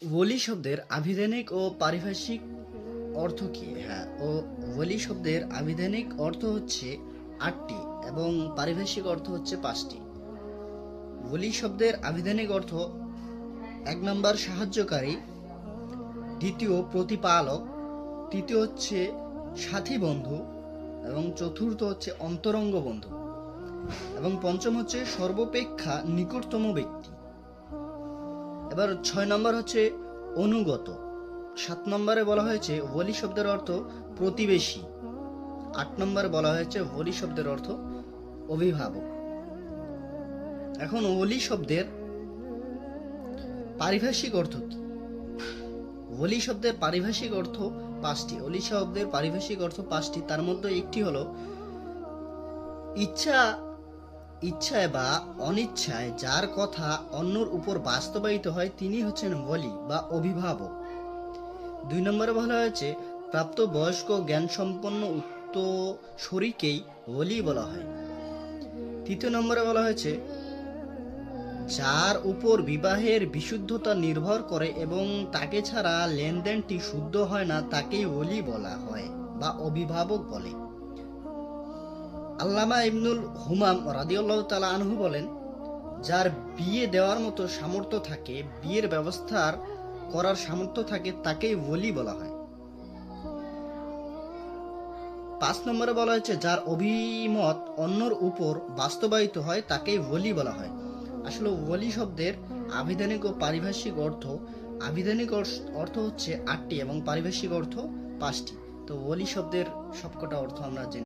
ওলি শব্দের আভিধানিক ও পারিভাষিক অর্থ কি? ওলি শব্দের আভিধানিক অর্থ হচ্ছে ৮টি এবং পারিভাষিক অর্থ হচ্ছে ৫টি। ওলি শব্দের আভিধানিক অর্থ ১ নম্বর সাহায্যকারী, দ্বিতীয় প্রতিপালক, তৃতীয় হচ্ছে সাথী বন্ধু এবং চতুর্থ হচ্ছে অন্তরঙ্গ বন্ধু এবং পঞ্চম হচ্ছে সর্বাপেক্ষা নিকটতম ব্যক্তি। এবার ৬ নম্বর হচ্ছে অনুগত। ৭ নম্বরে বলা হয়েছে ওলি শব্দের অর্থ প্রতিবেশী। ৮ নম্বরে বলা হয়েছে ওলি শব্দের অর্থ অভিভাবক। এখন ওলি শব্দের পারিভাষিক অর্থ কি? ওলি শব্দের পারিভাষিক অর্থ ৫টি। ওলি শব্দের পারিভাষিক অর্থ ৫টি, তার মধ্যে একটি হলো ইচ্ছায় বা অনিচ্ছায় যার কথা অন্যর উপর বাস্তবায়িত হয় তিনি হচ্ছেন ওলি বা অভিভাবক। ২ নম্বরে বলা হয়েছে প্রাপ্ত বয়স্ক জ্ঞানসম্পন্ন উত্তরসূরিকেই ওলি বলা হয়। ৩য় নম্বরে বলা হয়েছে যার উপর বিবাহের বিশুদ্ধতা নির্ভর করে এবং তাকে ছাড়া লেনদেনটি শুদ্ধ হয় না তাকেই ওলি বলা হয় বা অভিভাবক বলে। আল্লামা ইবনুল হুমাম রাদিয়াল্লাহু তাআলা আনহু বলেন, যার বিয়ে দেওয়ার মতো সামর্থ্য থাকে, বিয়ের ব্যবস্থা করার সামর্থ্য থাকে, তাকেই ওলি বলা হয়। ৫ নম্বরে বলা হয়েছে যার অভিমত অন্যর উপর বাস্তবায়িত হয় তাকেই ওলি বলা হয়। আসলে ওলি শব্দের আভিধানিক ও পারিভাষিক অর্থ, আভিধানিক অর্থ হচ্ছে ৮টি এবং পারিভাষিক অর্থ ৫টি। তো ওলি শব্দের সবকটা অর্থ আমরা জেনে